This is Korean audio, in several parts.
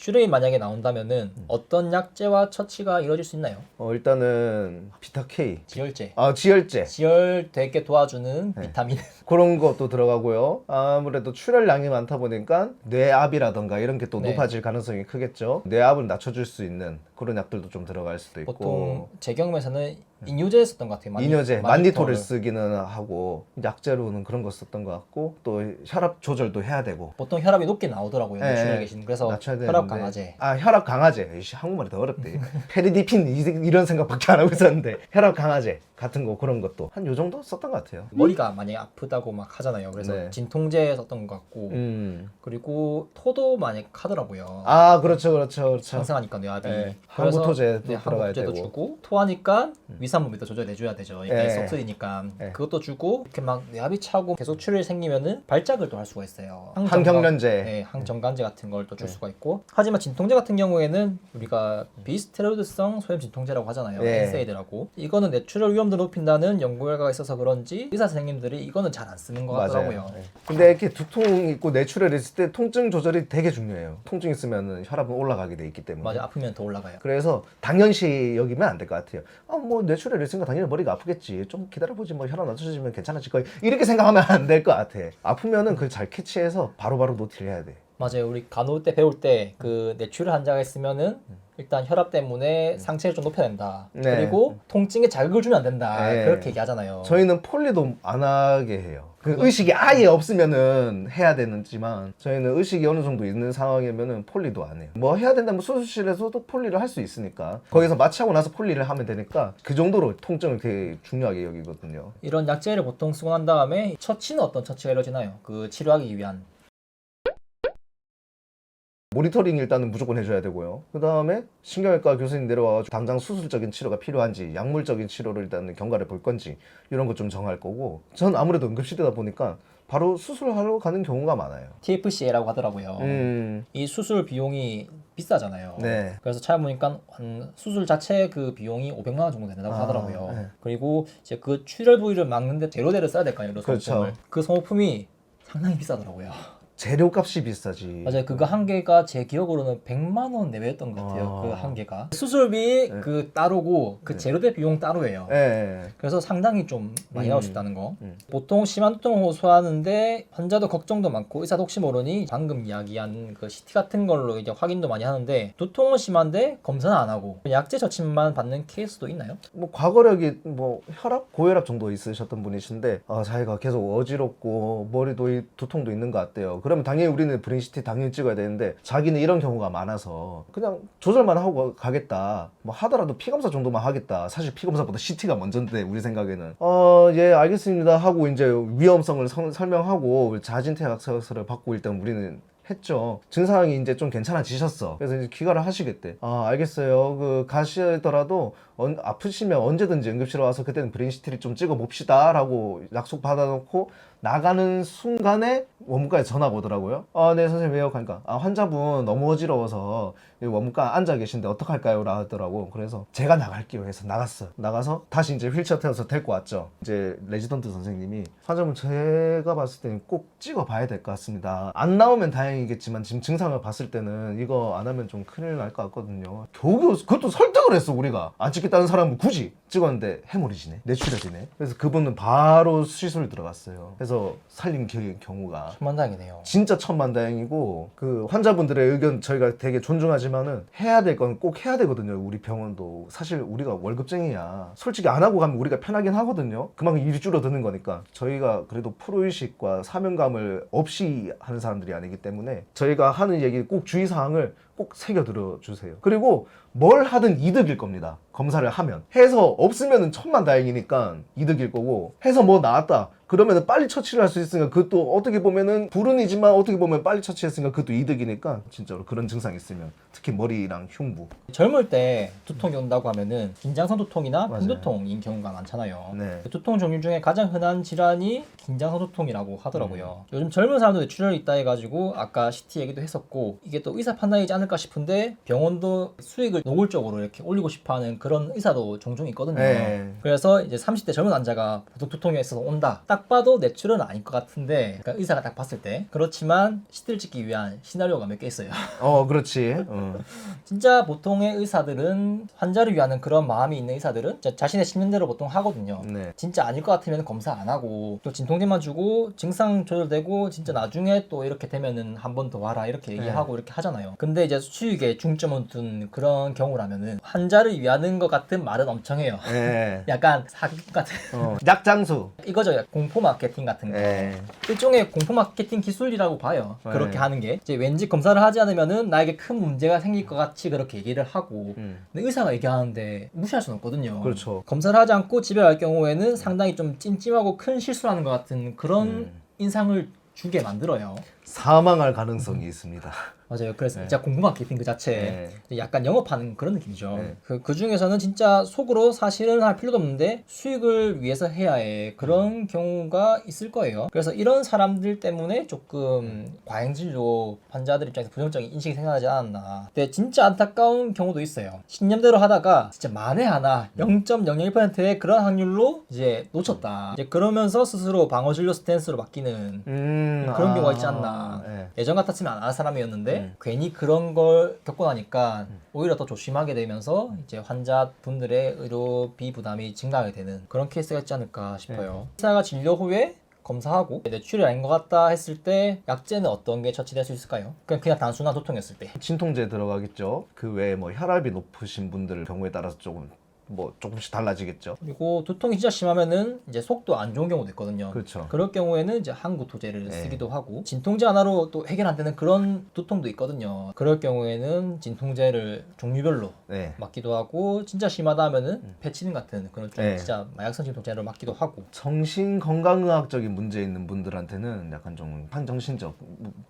뇌출혈이 만약에 나온다면은 어떤 약제와 처치가 이루어질 수 있나요? 일단은 비타-K, 지혈제. 지혈제 지혈되게 도와주는 비타민. 그런 것도 들어가고요. 아무래도 출혈량이 많다 보니까 뇌압이라던가 이런 게 또 네. 높아질 가능성이 크겠죠. 뇌압을 낮춰줄 수 있는 그런 약들도 좀 들어갈 수도 있고. 보통 제 경험에서는 이뇨제 썼던 것 같아요. 이뇨제, 만니토를 쓰기는 하고 약제로는 그런 거 썼던 것 같고 또 혈압 조절도 해야 되고. 보통 혈압이 높게 나오더라고요. 뇌출혈 계시는. 그래서 낮춰야 혈압 되는데. 강화제. 혈압 강화제. 이씨, 한국말이 더 어렵대. 페리디핀 이런 생각밖에 안 하고 있었는데 혈압 강화제 같은 거 그런 것도 한 요 정도 썼던 것 같아요. 머리가 많이 아프다고 막 하잖아요. 그래서 네. 진통제 썼던 것 같고 그리고 토도 많이 하더라고요. 그렇죠. 상승하니까 뇌압이. 네. 그래서 항구토제도 네, 들어가야 항구토제도 되고. 주고 토하니까 위산부도 조절해줘야 되죠. 이게 네. 섭스이니까 네. 그것도 주고 이렇게 막 뇌압이 차고 계속 출혈이 생기면은 발작을 또 할 수가 있어요. 항경련제. 네, 항정관제 같은 걸 또 줄 수가 있고. 하지만 진통제 같은 경우에는 우리가 비스테로이드성 소염 진통제라고 하잖아요. 네. NSAID라고. 이거는 뇌출혈 위험도 높인다는 연구 결과가 있어서 그런지 의사 선생님들이 이거는 잘 안 쓰는 것 같더라고요. 네. 근데 이렇게 두통 있고 뇌출혈 있을 때 통증 조절이 되게 중요해요. 통증 있으면 혈압은 올라가게 돼 있기 때문에. 맞아, 아프면 더 올라가요. 그래서 당연시 여기면 안 될 것 같아요. 뭐 뇌출혈 있으니까 당연히 머리가 아프겠지. 좀 기다려보지 뭐 혈압 낮춰지면 괜찮아질 거야. 이렇게 생각하면 안 될 것 같아. 아프면은 그걸 잘 캐치해서 바로바로 노티를 해야 돼. 맞아요. 우리 간호 때 배울 때 그 뇌출혈 환자가 있으면은 일단 혈압 때문에 상체를 좀 높여야 된다. 네. 그리고 통증에 자극을 주면 안 된다. 네. 그렇게 얘기하잖아요. 저희는 폴리도 안 하게 해요. 그 의식이 아예 없으면은 해야 되지만 저희는 의식이 어느 정도 있는 상황이면은 폴리도 안 해요. 뭐 해야 된다면 수술실에서도 폴리를 할 수 있으니까 거기서 마취하고 나서 폴리를 하면 되니까 그 정도로 통증을 되게 중요하게 여기거든요. 이런 약제를 보통 쓰고 난 다음에 처치는 어떤 처치가 이루어지나요? 그 치료하기 위한. 모니터링 일단은 무조건 해줘야 되고요. 그 다음에 신경외과 교수님 내려와가지고 당장 수술적인 치료가 필요한지 약물적인 치료를 일단은 경과를 볼 건지 이런 거 좀 정할 거고, 전 아무래도 응급실이다 보니까 바로 수술하러 가는 경우가 많아요. TFCA라고 하더라고요. 이 수술 비용이 비싸잖아요. 네. 그래서 찾아보니까 한 수술 자체 그 비용이 500만 원 정도 된다고 하더라고요. 네. 그리고 이제 그 출혈 부위를 막는데 재료대를 써야 될 거 아니에요. 그렇죠. 소모품을. 그 소모품이 상당히 비싸더라고요. 재료값이 비싸지. 맞아요. 그거 한 개가 제 기억으로는 100만 원 내외였던 것 같아요. 그 한 개가. 수술비 그 따로고 그 재료대 비용 따로예요. 네. 그래서 상당히 좀 많이 나올 수 있다는 거. 보통 심한 두통을 호소하는데 환자도 걱정도 많고 의사도 혹시 모르니 방금 이야기한 그 CT 같은 걸로 이제 확인도 많이 하는데 두통은 심한데 검사는 안 하고 약제 처치만 받는 케이스도 있나요? 뭐 과거력이 뭐 혈압, 고혈압 정도 있으셨던 분이신데 자기가 계속 어지럽고 머리도 두통도 있는 것 같대요. 그러면 당연히 우리는 브레인CT 당연히 찍어야 되는데 자기는 이런 경우가 많아서 그냥 조절만 하고 가겠다. 뭐 하더라도 피검사 정도만 하겠다. 사실 피검사보다 CT가 먼저인데 우리 생각에는 예 알겠습니다 하고 이제 위험성을 설명하고 자진퇴학서를 받고 일단 우리는 했죠. 증상이 이제 좀 괜찮아지셨어. 그래서 이제 귀가를 하시겠대. 알겠어요. 그 가시더라도 아프시면 언제든지 응급실에 와서 그때는 브레인CT를 좀 찍어 봅시다 라고 약속 받아놓고 나가는 순간에 원무과에 전화가 오더라고요. 네 선생님 왜요? 그러니까 환자분 너무 어지러워서 원무과 앉아 계신데 어떡할까요? 라 하더라고. 그래서 제가 나갈게요 해서 나갔어요. 나가서 다시 이제 휠체어 태워서 데리고 왔죠. 이제 레지던트 선생님이 환자분 제가 봤을 때는 꼭 찍어 봐야 될 것 같습니다. 안 나오면 다행이겠지만 지금 증상을 봤을 때는 이거 안 하면 좀 큰일 날 것 같거든요. 겨우겨우 그것도 설득을 했어. 우리가 안 찍겠다는 사람은 굳이 찍었는데 해머리지네, 뇌출혈이네. 그래서 그분은 바로 시술 들어갔어요. 그래서 살린 경우가 천만다행이네요. 진짜 천만다행이고, 그 환자분들의 의견 저희가 되게 존중하지만은 해야 될 건 꼭 해야 되거든요. 우리 병원도 사실 우리가 월급쟁이야. 솔직히 안 하고 가면 우리가 편하긴 하거든요. 그만큼 일이 줄어드는 거니까. 저희가 그래도 프로의식과 사명감을 없이 하는 사람들이 아니기 때문에 저희가 하는 얘기 꼭 주의사항을 꼭 새겨 들어주세요. 그리고 뭘 하든 이득일 겁니다. 검사를 하면. 해서 없으면 천만다행이니까 이득일 거고, 해서 뭐 나왔다 그러면은 빨리 처치를 할 수 있으니까 그것도 어떻게 보면은 불운이지만 어떻게 보면 빨리 처치했으니까 그것도 이득이니까 진짜로 그런 증상 있으면 특히 머리랑 흉부. 젊을 때 두통이 온다고 하면은 긴장성 두통이나 맞아요. 편두통인 경우가 많잖아요. 네. 그 두통 종류 중에 가장 흔한 질환이 긴장성 두통이라고 하더라고요. 요즘 젊은 사람들 뇌출혈이 있다 해가지고 아까 CT 얘기도 했었고 이게 또 의사 판단이지 않을까 싶은데 병원도 수익을 수익을 노골적으로 이렇게 올리고 싶어하는 그런 의사도 종종 있거든요. 네. 그래서 이제 30대 젊은 환자가 보통 두통이 있어서 온다. 딱 봐도 뇌출혈은 아닐 것 같은데, 그러니까 의사가 딱 봤을 때 그렇지만 시트를 찍기 위한 시나리오가 몇 개 있어요. 그렇지. 진짜 보통의 의사들은 환자를 위하는 그런 마음이 있는 의사들은 진짜 자신의 신념대로 보통 하거든요. 네. 진짜 아닐 것 같으면 검사 안 하고 또 진통제만 주고 증상 조절되고 진짜 나중에 또 이렇게 되면은 한 번 더 와라 이렇게 얘기하고 이렇게 하잖아요. 근데 이제 수익에 중점을 둔 그런 경우라면은 환자를 위하는 것 같은 말은 엄청 해요. 네. 약간 사기꾼 같은 약장수. 이거죠. 공포 마케팅 같은 거. 네. 일종의 공포 마케팅 기술이라고 봐요. 네. 그렇게 하는 게 이제 왠지 검사를 하지 않으면은 나에게 큰 문제가 생길 것 같이 그렇게 얘기를 하고 근데 의사가 얘기하는데 무시할 수는 없거든요. 그렇죠. 검사를 하지 않고 집에 갈 경우에는 상당히 좀 찜찜하고 큰 실수를 하는 것 같은 그런 인상을 주게 만들어요. 사망할 가능성이 있습니다. 맞아요. 그래서 진짜 공포 마케팅 그 자체 약간 영업하는 그런 느낌이죠. 네. 그 중에서는 진짜 속으로 사실은 할 필요도 없는데 수익을 위해서 해야 해. 그런 경우가 있을 거예요. 그래서 이런 사람들 때문에 조금 과잉진료 환자들 입장에서 부정적인 인식이 생겨나지 않았나. 근데 진짜 안타까운 경우도 있어요. 신념대로 하다가 진짜 만에 하나 0.01%의 그런 확률로 이제 놓쳤다. 이제 그러면서 스스로 방어진료 스탠스로 바뀌는 그런 경우가 있지 않나. 네. 예전 같았으면 안 할 사람이었는데 괜히 그런 걸 겪고 나니까 오히려 더 조심하게 되면서 이제 환자분들의 의료비 부담이 증가하게 되는 그런 케이스가 있지 않을까 싶어요. 의사가 진료 후에 검사하고 뇌출혈이 아닌 것 같다 했을 때 약제는 어떤 게 처치될 수 있을까요? 그냥 단순한 두통이었을 때. 진통제 들어가겠죠. 그 외에 뭐 혈압이 높으신 분들 경우에 따라서 조금씩 달라지겠죠. 그리고 두통이 진짜 심하면은 이제 속도 안 좋은 경우도 있거든요. 그렇죠. 그럴 경우에는 이제 항구토제를 쓰기도 하고 진통제 하나로 또 해결 안 되는 그런 두통도 있거든요. 그럴 경우에는 진통제를 종류별로 맞기도 하고 진짜 심하다 하면은 페치닌 같은 그런 좀 진짜 마약성 진통제를 맞기도 하고 정신 건강의학적인 문제 있는 분들한테는 약간 좀 항정신적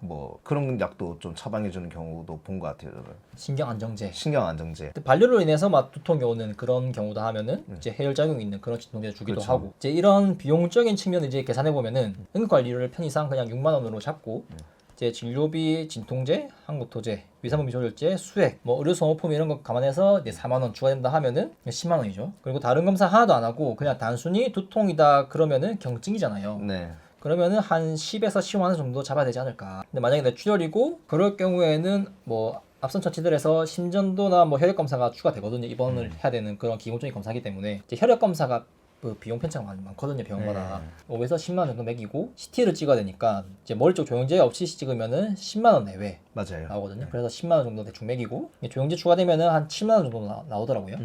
뭐 그런 약도 좀 처방해 주는 경우도 본 것 같아요. 저는. 신경 안정제. 신경 안정제. 반려로 인해서 막 두통이 오는 그런 경우도 하면은 이제 해열작용이 있는 그런 진통제 주기도 하고 이제 이런 비용적인 측면을 이제 계산해 보면은 응급관리료를 편의상 그냥 6만 원으로 잡고 이제 진료비, 진통제, 항구토제, 위산부미 조절제, 수액, 뭐 의료 소모품 이런 거 감안해서 이제 4만 원 추가된다 하면은 10만 원이죠. 그리고 다른 검사 하나도 안 하고 그냥 단순히 두통이다 그러면은 경증이잖아요. 네. 그러면은 한 10에서 15만 원 정도 잡아야 되지 않을까. 근데 만약에 뇌출혈이고 그럴 경우에는 뭐 앞선 처치들에서 심전도나 뭐 혈액 검사가 추가되거든요. 입원을 해야 되는 그런 기본적인 검사이기 때문에 이제 혈액 검사가 그 비용 편차가 많거든요. 병원마다 5에서 10만 원 정도 매기고 CT를 찍어야 되니까 이제 머리 쪽 조영제 없이 찍으면은 10만 원 내외 맞아요. 나오거든요. 그래서 10만 원 정도 대충 매기고 조영제 추가되면은 한 7만 원 정도 나오더라고요.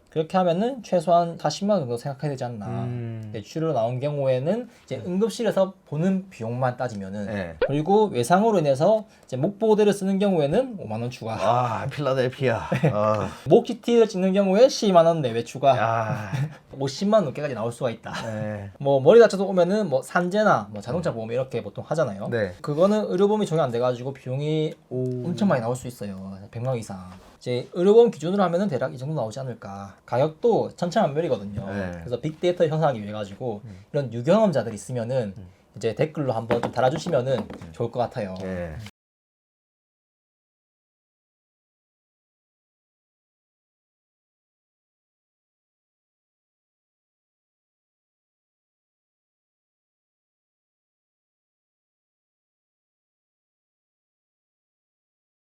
그렇게 하면은 최소한 40만 원 정도 생각해야 되지 않나. 뇌출혈로 나온 경우에는 이제 응급실에서 보는 비용만 따지면은 그리고 외상으로 인해서 이제 목 보호대를 쓰는 경우에는 5만 원 추가. 필라델피아. 목 CT를 찍는 경우에 12만 원 내외 추가. 50만 원 넘게까지 나올 수가 있다. 뭐 머리 다쳐서 오면은 뭐 산재나 뭐 자동차 보험 이렇게 보통 하잖아요. 그거는 의료보험이 적용 안 돼가지고 비용이 엄청 많이 나올 수 있어요. 100만 원 이상. 이제 의료보험 기준으로 하면은 대략 이 정도 나오지 않을까. 가격도 천차만별이거든요. 그래서 빅데이터 형성하기 위해 가지고 이런 유경험자들 있으면은 이제 댓글로 한번 좀 달아주시면은 좋을 것 같아요.